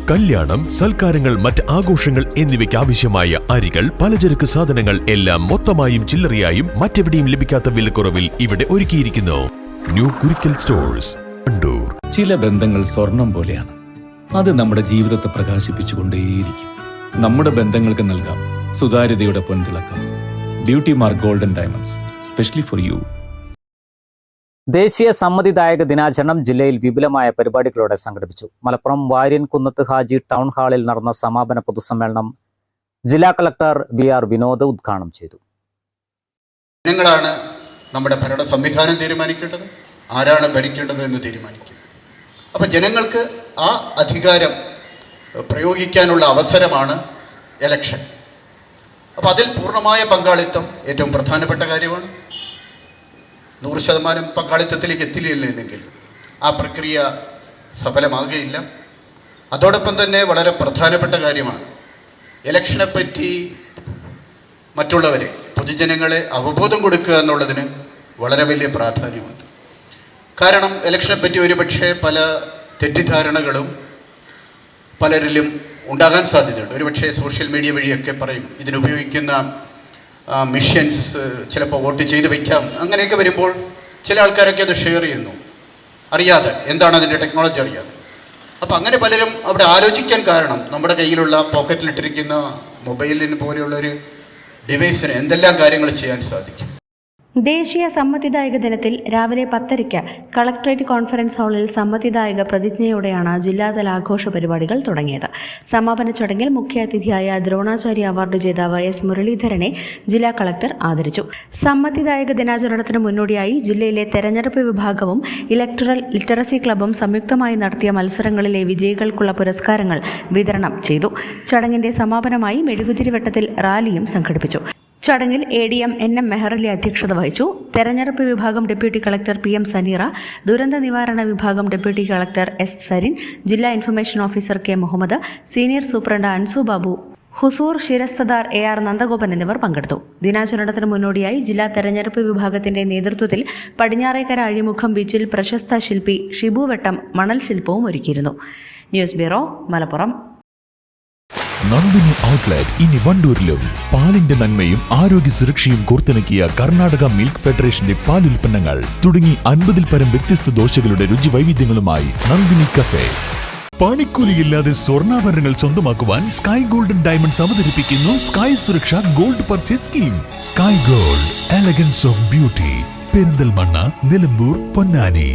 കല്യാണം, സൽക്കാരങ്ങൾ, മറ്റ് ആഘോഷങ്ങൾ എന്നിവയ്ക്ക് ആവശ്യമായ അരികൾ, പലചരക്ക് സാധനങ്ങൾ എല്ലാം മൊത്തമായും ചില്ലറയായും മറ്റെവിടെയും ലഭിക്കാത്ത വിലക്കുറവിൽ ഇവിടെ ഒരുക്കിയിരിക്കുന്നു. New Kurikkal stores, Wandoor. ചില ബന്ധങ്ങൾ സ്വർണം പോലെയാണ്. അത് നമ്മുടെ ജീവിതത്തെ പ്രകാശിപ്പിച്ചുകൊണ്ടേയിരിക്കും. നമ്മുടെ ബന്ധങ്ങൾക്ക് നൽകാം സുതാര്യതയുടെ പൊൻതിളക്കം. Beauty mark golden diamonds, specially for you. ദേശീയ സമ്മതിദായക ദിനാചരണം ജില്ലയിൽ വിപുലമായ പരിപാടികളോടെ സംഘടിപ്പിച്ചു. മലപ്പുറം വാര്യൻ കുന്നത്ത് ഹാജി ടൗൺ ഹാളിൽ നടന്ന സമാപന പൊതുസമ്മേളനം ജില്ലാ കളക്ടർ VR വിനോദ് ഉദ്ഘാടനം ചെയ്തു. ജനങ്ങളാണ് നമ്മുടെ ഭരണ സംവിധാനം തീരുമാനിക്കേണ്ടത്, ആരാണ് ഭരിക്കേണ്ടത് എന്ന് തീരുമാനിക്കുന്നത്. അപ്പോൾ ജനങ്ങൾക്ക് ആ അധികാരം പ്രയോഗിക്കാനുള്ള അവസരമാണ് ഇലക്ഷൻ. അപ്പോൾ അതിൽ പൂർണ്ണമായ പങ്കാളിത്തം ഏറ്റവും പ്രധാനപ്പെട്ട കാര്യമാണ്. 100% പങ്കാളിത്തത്തിലേക്ക് എത്തിയില്ലെങ്കിൽ ആ പ്രക്രിയ സഫലമാകുകയില്ല. അതോടൊപ്പം തന്നെ വളരെ പ്രധാനപ്പെട്ട കാര്യമാണ് ഇലക്ഷനെപ്പറ്റി മറ്റുള്ളവരെ, പൊതുജനങ്ങളെ അവബോധം കൊടുക്കുക എന്നുള്ളതിന് വളരെ വലിയ പ്രാധാന്യമുണ്ട്. കാരണം ഇലക്ഷനെപ്പറ്റി ഒരുപക്ഷെ പല തെറ്റിദ്ധാരണകളും പലരിലും ഉണ്ടാകാൻ സാധ്യതയുണ്ട്. ഒരുപക്ഷെ സോഷ്യൽ മീഡിയ വഴിയൊക്കെ പറയും ഇതിനുപയോഗിക്കുന്ന മിഷ്യൻസ് ചിലപ്പോൾ വോട്ട് ചെയ്ത് വയ്ക്കാം, അങ്ങനെയൊക്കെ വരുമ്പോൾ ചില ആൾക്കാരൊക്കെ അത് ഷെയർ ചെയ്യുന്നു അറിയാതെ, എന്താണ് അതിൻ്റെ ടെക്നോളജി അറിയാതെ. അപ്പോൾ അങ്ങനെ പലരും അവിടെ ആലോചിക്കാൻ കാരണം നമ്മുടെ കയ്യിലുള്ള പോക്കറ്റിലിട്ടിരിക്കുന്ന മൊബൈലിന് പോലെയുള്ളൊരു ഡിവൈസിന് എന്തെല്ലാം കാര്യങ്ങൾ ചെയ്യാൻ സാധിക്കും. ദേശീയ സമ്മതിദായക ദിനത്തിൽ രാവിലെ 10:30 കളക്ടറേറ്റ് കോൺഫറൻസ് ഹാളിൽ സമ്മതിദായക പ്രതിജ്ഞയോടെയാണ് ജില്ലാതല ആഘോഷ പരിപാടികൾ തുടങ്ങിയത്. സമാപന ചടങ്ങിൽ മുഖ്യാതിഥിയായ ദ്രോണാചാര്യ അവാർഡ് ജേതാവ് S. മുരളീധരനെ ജില്ലാ കളക്ടർ ആദരിച്ചു. സമ്മതിദായക ദിനാചരണത്തിന് മുന്നോടിയായി ജില്ലയിലെ തെരഞ്ഞെടുപ്പ് വിഭാഗവും ഇലക്ടറൽ ലിറ്ററസി ക്ലബ്ബും സംയുക്തമായി നടത്തിയ മത്സരങ്ങളിലെ വിജയികൾക്കുള്ള പുരസ്കാരങ്ങൾ വിതരണം ചെയ്തു. ചടങ്ങിന്റെ സമാപനമായി മെഴുകുതിരിവട്ടത്തിൽ റാലിയും സംഘടിപ്പിച്ചു. ചടങ്ങിൽ ADM NM മെഹറലി അധ്യക്ഷത വഹിച്ചു. തെരഞ്ഞെടുപ്പ് വിഭാഗം ഡെപ്യൂട്ടി കളക്ടർ PM സനീറ, ദുരന്ത നിവാരണ വിഭാഗം ഡെപ്യൂട്ടി കളക്ടർ S. സരിൻ, ജില്ലാ information officer K. Muhammad, senior superintendent Anzu Babu, ഹുസൂർ ശിരസ്തദാർ AR നന്ദഗോപൻ എന്നിവർ പങ്കെടുത്തു. ദിനാചരണത്തിന് മുന്നോടിയായി ജില്ലാ തെരഞ്ഞെടുപ്പ് വിഭാഗത്തിന്റെ നേതൃത്വത്തിൽ പടിഞ്ഞാറേക്കര അഴിമുഖം ബീച്ചിൽ പ്രശസ്ത ശില്പി ഷിബു വെട്ടം മണൽ ശില്പവും ഒരുക്കിയിരുന്നു. News bureau, Malappuram. Nandini outlet ഇനി വണ്ടൂരിലും. പാലിന്റെ നന്മയും ആരോഗ്യ സുരക്ഷയും കോർത്തിണക്കിയ കർണാടക മിൽക്ക് ഫെഡറേഷന്റെ പാലുൽപ്പന്നങ്ങൾ തുടങ്ങി 50-ൽ പരം വ്യത്യസ്ത ദോശകളുടെ രുചി വൈവിധ്യങ്ങളുമായി നന്ദിനി കഫേ. പണിക്കൂലിയില്ലാതെ സ്വർണ്ണാഭരണങ്ങൾ സ്വന്തമാക്കുവാൻ സ്കൈ ഗോൾഡൻ ഡയമണ്ട്സ് അവതരിപ്പിക്കുന്നു സ്കൈ സുരക്ഷ gold purchase scheme. Sky gold, elegance of beauty. Perinthalmanna, Nilambur, Ponnani.